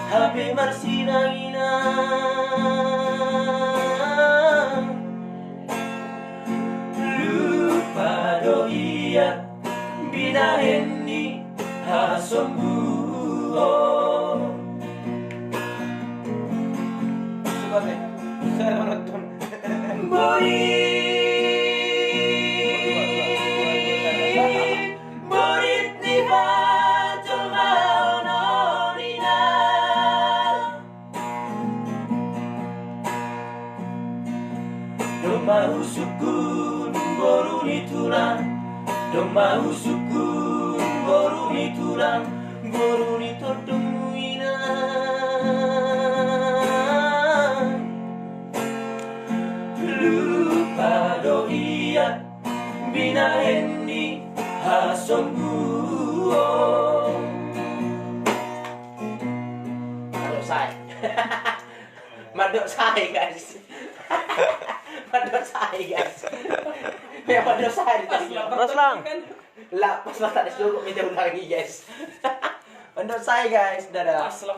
Happy marsinangina lupa doia binahendi hasombuo. Suka deh. Saya menonton. Borit ni bajol maonorina Doma usukun boru ni tulang Doma usukun boru ni tulang Boru ni todumuina lupa doia binahendi hasombuo. Madok saya guys. Madok saya guys. Ya madok saya tadi. Terus lang. Lah pas mata di seluruh minta ulangi guys. Madok saya guys. Dadah. Pas lah.